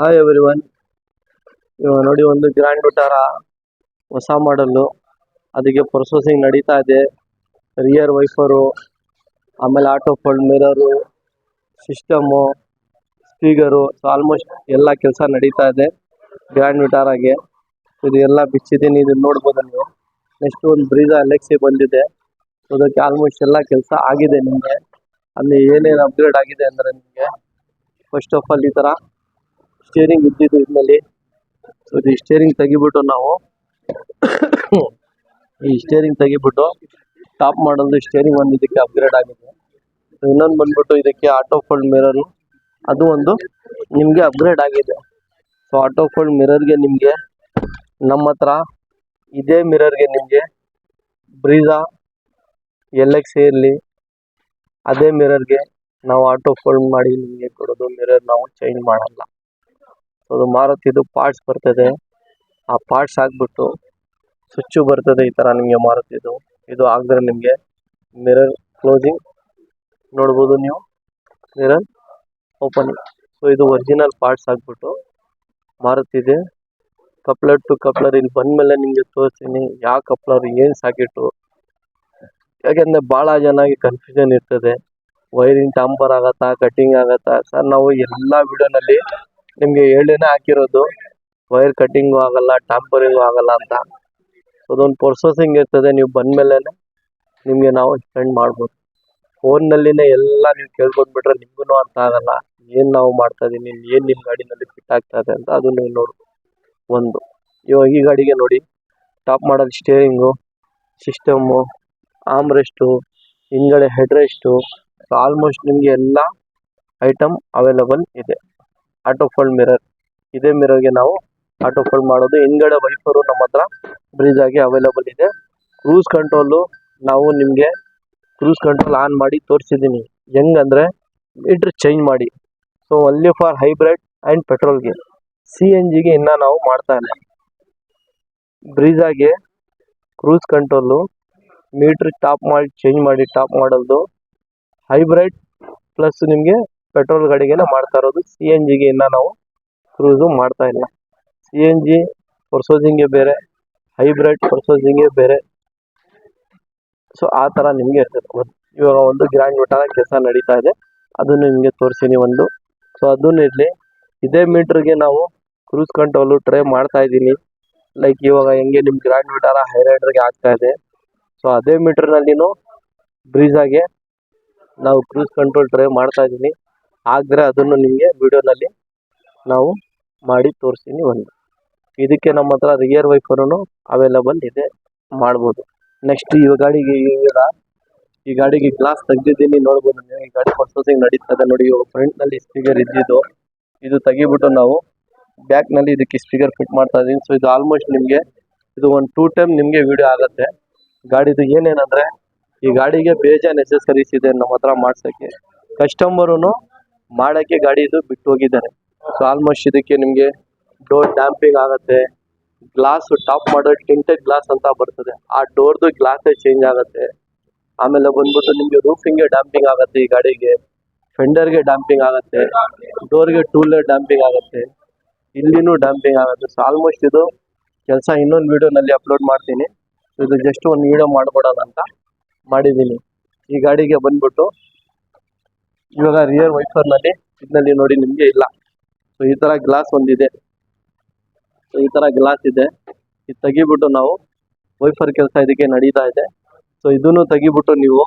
Hi everyone. ಇವಾಗ ನೋಡಿ ಒಂದು ಗ್ರ್ಯಾಂಡ್ ವಿಟಾರ ಹೊಸ ಮಾಡಲ್ಲು, ಅದಕ್ಕೆ ಪ್ರೊಸೆಸಿಂಗ್ ನಡೀತಾ ಇದೆ. ರಿಯರ್ ವೈಫರು, ಆಮೇಲೆ auto fold mirror, system, speaker, almost ಎಲ್ಲ ಕೆಲಸ ನಡೀತಾ ಇದೆ ಗ್ರ್ಯಾಂಡ್ ವಿಟಾರಾಗೆ. ಇದು ಎಲ್ಲ ಬಿಚ್ಚಿದ್ದೀನಿ, ಇದು ನೋಡ್ಬೋದು ನೀವು. ನೆಕ್ಸ್ಟ್ ಒಂದು ಬ್ರೀಜಾ ಎಲೆಕ್ಸಿ ಬಂದಿದೆ, ಅದಕ್ಕೆ ಆಲ್ಮೋಸ್ಟ್ ಎಲ್ಲ ಕೆಲಸ ಆಗಿದೆ. ನಿಮಗೆ ಅಲ್ಲಿ ಏನೇನು ಅಪ್ಗ್ರೇಡ್ ಆಗಿದೆ ಅಂದರೆ, ನಿಮಗೆ ಫಸ್ಟ್ ಆಫ್ ಆಲ್ ಈ ಥರ ಸ್ಟೇರಿಂಗ್ ಇದ್ದಿದ್ದು ಇದರಲ್ಲಿ. ಸೊ ಇದು ಸ್ಟೇರಿಂಗ್ ತೆಗಿಬಿಟ್ಟು ನಾವು ಈ ಸ್ಟೇರಿಂಗ್ ತೆಗಿಬಿಟ್ಟು ಟಾಪ್ ಮಾಡಲ್ದು ಸ್ಟೇರಿಂಗ್ ಒಂದು ಇದಕ್ಕೆ ಅಪ್ಗ್ರೇಡ್ ಆಗಿದೆ. ಇನ್ನೊಂದು ಬಂದ್ಬಿಟ್ಟು ಇದಕ್ಕೆ ಆಟೋ ಫೋಲ್ಡ್ ಮಿರರು, ಅದು ಒಂದು ನಿಮಗೆ ಅಪ್ಗ್ರೇಡ್ ಆಗಿದೆ. ಸೊ ಆಟೋ ಫೋಲ್ಡ್ ಮಿರರ್ಗೆ ನಿಮಗೆ ನಮ್ಮ ಹತ್ರ ಇದೇ ಮಿರರ್ಗೆ ನಿಮಗೆ ಬ್ರೀಜಾ ಎಲೆಕ್ಸಿ ಇರಲಿ, ಅದೇ ಮಿರರ್ಗೆ ನಾವು ಆಟೋ ಫೋಲ್ಡ್ ಮಾಡಿ ನಿಮಗೆ ಕೊಡೋದು. ಮಿರರ್ ನಾವು ಚೇಂಜ್ ಮಾಡಲ್ಲ. ಅದು ಮಾರುತಿದು ಪಾರ್ಟ್ಸ್ ಬರ್ತದೆ, ಆ ಪಾರ್ಟ್ಸ್ ಹಾಕ್ಬಿಟ್ಟು ಸ್ವಿಚ್ಚು ಬರ್ತದೆ ಈ ಥರ ನಿಮಗೆ ಮಾರುತಿದು. ಇದು ಆಗಿದ್ರೆ ನಿಮಗೆ ಮಿರರ್ ಕ್ಲೋಸಿಂಗ್ ನೋಡ್ಬೋದು ನೀವು, ಮಿರರ್ ಓಪನಿಂಗ್. ಸೊ ಇದು ಒರಿಜಿನಲ್ ಪಾರ್ಟ್ಸ್ ಹಾಕ್ಬಿಟ್ಟು ಮಾರುತಿದೆ. ಕಪ್ಲರ್ ಟು ಕಪ್ಲರ್ ಇಲ್ಲಿ ಬಂದಮೇಲೆ ನಿಮಗೆ ತೋರಿಸ್ತೀನಿ ಯಾವ ಕಪ್ಲರ್ ಏನು ಸಾಕಿಟ್ಟು. ಯಾಕೆಂದರೆ ಭಾಳ ಜನಕ್ಕೆ ಕನ್ಫ್ಯೂಷನ್ ಇರ್ತದೆ, ವೈರಿಂಗ್ ಟ್ಯಾಂಪರ್ ಆಗತ್ತಾ, ಕಟ್ಟಿಂಗ್ ಆಗತ್ತಾ. ಸರ್ ನಾವು ಎಲ್ಲ ವಿಡಿಯೋನಲ್ಲಿ ನಿಮಗೆ ಹೇಳೇನೆ ಹಾಕಿರೋದು, ವೈರ್ ಕಟ್ಟಿಂಗು ಆಗಲ್ಲ, ಟ್ಯಾಂಪರಿಂಗು ಆಗಲ್ಲ ಅಂತ. ಅದೊಂದು ಪ್ರೊಸೆಸಿಂಗ್ ಇರ್ತದೆ, ನೀವು ಬಂದಮೇಲೆ ನಿಮಗೆ ನಾವು ಎಕ್ಸ್ಪ್ಲೇನ್ ಮಾಡ್ಬೋದು. ಫೋನ್ನಲ್ಲಿನೇ ಎಲ್ಲ ನೀವು ಕೇಳ್ಕೊಂಡ್ಬಿಟ್ರೆ ನಿಮಗೂ ಅರ್ಥ ಆಗಲ್ಲ, ಏನು ನಾವು ಮಾಡ್ತಾ ಇದ್ದೀನಿ, ಏನು ನಿಮ್ಮ ಗಾಡಿನಲ್ಲಿ ಫಿಟ್ ಆಗ್ತಾ ಇದೆ ಅಂತ. ಅದು ನೀವು ನೋಡ್ಬೋದು. ಒಂದು ಇವಾಗ ಈ ಗಾಡಿಗೆ ನೋಡಿ, top model steering, system, arm rest, ಹಿಂದ್ಗಡೆ ಹೆಡ್ ರೆಸ್ಟು, ಆಲ್ಮೋಸ್ಟ್ ನಿಮಗೆ ಎಲ್ಲ ಐಟಮ್ ಅವೈಲೇಬಲ್ ಇದೆ. ಆಟೋ ಫೋಲ್ಡ್ ಮಿರರ್, ಇದೇ ಮಿರರ್ಗೆ ನಾವು ಆಟೋ ಫೋಲ್ಡ್ ಮಾಡೋದು. ಹಿಂದ್ಗಡೆ ವೈಫರು ನಮ್ಮ ಹತ್ರ ಬ್ರೀಜಾಗೆ ಅವೈಲೇಬಲ್ ಇದೆ. ಕ್ರೂಸ್ ಕಂಟ್ರೋಲು ನಾವು ನಿಮಗೆ ಕ್ರೂಸ್ ಕಂಟ್ರೋಲ್ ಆನ್ ಮಾಡಿ ತೋರಿಸಿದ್ದೀನಿ, ಹೆಂಗಂದರೆ ಮೀಟ್ರ್ ಚೇಂಜ್ ಮಾಡಿ. So only for hybrid and ಪೆಟ್ರೋಲ್ಗೆ. CNGಗೆ ಇನ್ನೂ ನಾವು ಮಾಡ್ತಾ ಇಲ್ಲ. ಬ್ರೀಜಾಗೆ ಕ್ರೂಸ್ ಕಂಟ್ರೋಲು ಮೀಟ್ರ್ ಟಾಪ್ ಮಾಡಿ ಚೇಂಜ್ ಮಾಡಿ, ಟಾಪ್ ಮಾಡಲ್ದು ಹೈಬ್ರಿಡ್ ಪ್ಲಸ್ ನಿಮಗೆ ಪೆಟ್ರೋಲ್ ಗಾಡಿಗೆನ ಮಾಡ್ತಾ ಇರೋದು. CNGಗೆ ಇನ್ನೂ ನಾವು ಕ್ರೂಸು ಮಾಡ್ತಾ ಇಲ್ಲ. CNG ಪ್ರೊಸೆಸಿಂಗೇ ಬೇರೆ, ಹೈಬ್ರಿಡ್ ಪ್ರೊಸೆಸಿಂಗೇ ಬೇರೆ. ಸೊ ಆ ಥರ ನಿಮಗೆ ಇರ್ತದೆ. ಇವಾಗ ಒಂದು ಗ್ರ್ಯಾಂಡ್ ವಿಟಾರ ಕೆಲಸ ನಡೀತಾ ಇದೆ, ಅದನ್ನು ನಿಮಗೆ ತೋರಿಸ್ತೀನಿ ಒಂದು. ಸೊ ಅದನ್ನು ಇರಲಿ, ಇದೇ ಮೀಟ್ರಿಗೆ ನಾವು ಕ್ರೂಸ್ ಕಂಟ್ರೋಲು ಟ್ರೈ ಮಾಡ್ತಾ ಇದ್ದೀನಿ. ಲೈಕ್ ಇವಾಗ ಹೆಂಗೆ ನಿಮ್ಮ ಗ್ರ್ಯಾಂಡ್ ವಿಟಾರ ಹೈರೈಡರ್ಗೆ ಆಗ್ತಾ ಇದೆ, ಸೊ ಅದೇ ಮೀಟ್ರ್ನಲ್ಲಿನೂ ಬ್ರೀಜಾಗೆ ನಾವು ಕ್ರೂಸ್ ಕಂಟ್ರೋಲ್ ಟ್ರೈ ಮಾಡ್ತಾ ಇದ್ದೀನಿ. ಆದರೆ ಅದನ್ನು ನಿಮಗೆ ವಿಡಿಯೋನಲ್ಲಿ ನಾವು ಮಾಡಿ ತೋರಿಸ್ತೀನಿ ಒಂದು. ಇದಕ್ಕೆ ನಮ್ಮ ಹತ್ರ ರಿಯರ್ ವೈಫರೂ ಅವೈಲೇಬಲ್ ಇದೆ, ಮಾಡ್ಬೋದು. ನೆಕ್ಸ್ಟ್ ಈ ಗಾಡಿಗೆ ಗ್ಲಾಸ್ ತೆಗ್ದಿದ್ದೀನಿ, ನೋಡ್ಬೋದು ನೀವು. ಈ ಗಾಡಿ ಪ್ರೊಸೆಸಿಂಗ್ ನಡೀತಾ ಇದೆ ನೋಡಿ. ಇವಾಗ ಫ್ರಂಟ್ನಲ್ಲಿ ಸ್ಪೀಕರ್ ಇದ್ದಿದ್ದು, ಇದು ತೆಗಿಬಿಟ್ಟು ನಾವು ಬ್ಯಾಕ್ನಲ್ಲಿ ಇದಕ್ಕೆ ಸ್ಪೀಕರ್ ಫಿಟ್ ಮಾಡ್ತಾ ಇದ್ದೀನಿ. ಸೊ ಇದು ಆಲ್ಮೋಸ್ಟ್ ನಿಮಗೆ ಇದು ಒಂದು 2 ಟೈಮ್ ನಿಮಗೆ ವಿಡಿಯೋ ಆಗುತ್ತೆ. ಗಾಡಿದು ಏನೇನಂದರೆ, ಈ ಗಾಡಿಗೆ ಬೇಜಾನ್ ನೆಸೆಸರೀಸ್ ಇದೆ ನಮ್ಮ ಹತ್ರ ಮಾಡ್ಸೋಕ್ಕೆ. ಕಸ್ಟಮರೂ ಮಾಡೋಕ್ಕೆ ಗಾಡಿದು ಬಿಟ್ಟು ಹೋಗಿದ್ದಾರೆ. ಸೊ ಆಲ್ಮೋಸ್ಟ್ ಇದಕ್ಕೆ ನಿಮಗೆ ಡೋರ್ ಡ್ಯಾಂಪಿಂಗ್ ಆಗುತ್ತೆ, ಗ್ಲಾಸು ಟಾಪ್ ಮಾಡೋ ಟಿಂಟೆಡ್ ಗ್ಲಾಸ್ ಅಂತ ಬರ್ತದೆ, ಆ ಡೋರ್ದು ಗ್ಲಾಸೇ ಚೇಂಜ್ ಆಗುತ್ತೆ. ಆಮೇಲೆ ಬಂದ್ಬಿಟ್ಟು ನಿಮಗೆ ರೂಫಿಂಗ್ಗೆ ಡ್ಯಾಂಪಿಂಗ್ ಆಗುತ್ತೆ, ಈ ಗಾಡಿಗೆ ಫೆಂಡರ್ಗೆ ಡ್ಯಾಂಪಿಂಗ್ ಆಗುತ್ತೆ, ಡೋರ್ಗೆ ಟೂಲರ್ ಡ್ಯಾಂಪಿಂಗ್ ಆಗುತ್ತೆ, ಇಲ್ಲಿನೂ ಡ್ಯಾಂಪಿಂಗ್ ಆಗುತ್ತೆ. ಸೊ ಆಲ್ಮೋಸ್ಟ್ ಇದು ಕೆಲಸ ಇನ್ನೊಂದು ವೀಡಿಯೋನಲ್ಲಿ ಅಪ್ಲೋಡ್ ಮಾಡ್ತೀನಿ. ಇದು ಜಸ್ಟ್ ಒಂದು ವೀಡಿಯೋ ಮಾಡ್ಕೊಡೋಣ ಅಂತ ಮಾಡಿದ್ದೀನಿ. ಈ ಗಾಡಿಗೆ ಬಂದ್ಬಿಟ್ಟು ಇವಾಗ ರಿಯರ್ ವೈಫರ್ನಲ್ಲಿ ಇದರಲ್ಲಿ ನೋಡಿ ನಿಮಗೆ ಇಲ್ಲ. ಸೊ ಈ ಥರ ಗ್ಲಾಸ್ ಒಂದಿದೆ, ಸೊ ಈ ಥರ ಗ್ಲಾಸ್ ಇದೆ. ಇದು ತೆಗಿಬಿಟ್ಟು ನಾವು ವೈಫರ್ ಕೆಲಸ ಇದಕ್ಕೆ ನಡೀತಾ ಇದೆ. ಸೊ ಇದನ್ನು ತೆಗಿಬಿಟ್ಟು ನೀವು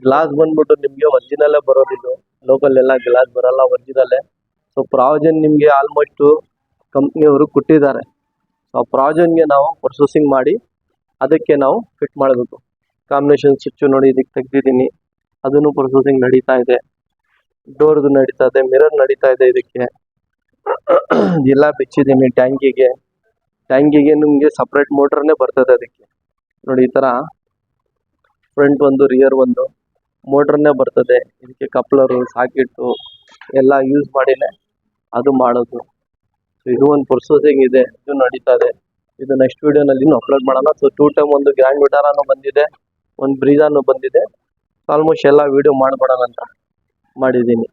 ಗ್ಲಾಸ್ ಬಂದ್ಬಿಟ್ಟು ನಿಮಗೆ ಒರಿಜಿನಲ್ಲೇ ಬರೋದಿದು, ಲೋಕಲ್ ಎಲ್ಲ ಗ್ಲಾಸ್ ಬರೋಲ್ಲ, ಒರಿಜಿನಲ್ಲೇ. ಸೊ ಪ್ರಾವಿಜನ್ ನಿಮಗೆ ಆಲ್ಮೋಸ್ಟು ಕಂಪ್ನಿಯವರು ಕೊಟ್ಟಿದ್ದಾರೆ. ಸೊ ಆ ಪ್ರಾವಿಜನ್ಗೆ ನಾವು ಪ್ರೊಸೆಸಿಂಗ್ ಮಾಡಿ ಅದಕ್ಕೆ ನಾವು ಫಿಟ್ ಮಾಡಬೇಕು. ಕಾಂಬಿನೇಷನ್ ಸ್ವಿಚ್ಚು ನೋಡಿ ಇದಕ್ಕೆ ತೆಗ್ದಿದ್ದೀನಿ, ಅದನ್ನು ಪ್ರೊಸೆಸಿಂಗ್ ನಡೀತಾ ಇದೆ. ಡೋರ್ದು ನಡೀತಾ ಇದೆ, ಮಿರರ್ ನಡೀತಾ ಇದೆ. ಇದಕ್ಕೆ ಎಲ್ಲ ಬಿಚ್ಚಿದ್ದೀನಿ. ಟ್ಯಾಂಕಿಗೆ ನಿಮಗೆ ಸಪ್ರೇಟ್ ಮೋಟ್ರನ್ನೇ ಬರ್ತದೆ. ಅದಕ್ಕೆ ನೋಡಿ ಈ ಥರ ಫ್ರಂಟ್ ಒಂದು ರಿಯರ್ ಒಂದು ಮೋಟ್ರನ್ನೇ ಬರ್ತದೆ. ಇದಕ್ಕೆ ಕಪ್ಲರು ಸಾಕೆಟ್ಟು ಎಲ್ಲ ಯೂಸ್ ಮಾಡಿನೇ ಅದು ಮಾಡೋದು. ಸೊ ಇದು ಒಂದು ಪ್ರೊಸೆಸಿಂಗ್ ಇದೆ, ಇದು ನಡೀತಾ ಇದೆ. ಇದು ನೆಕ್ಸ್ಟ್ ವೀಡಿಯೋನಲ್ಲಿ ಅಪ್ಲೋಡ್ ಮಾಡೋಣ. ಸೊ 2 ಟೈಮ್ ಒಂದು ಗ್ರ್ಯಾಂಡ್ ವಿಟಾರಾನು ಬಂದಿದೆ, ಒಂದು ಬ್ರೀಜಾನು ಬಂದಿದೆ. ಆಲ್ಮೋಸ್ಟ್ ಎಲ್ಲ ವೀಡಿಯೋ ಮಾಡ್ಕೊಡೋಣ ಅಂತ ಮಾಡಿದ್ದೀನಿ.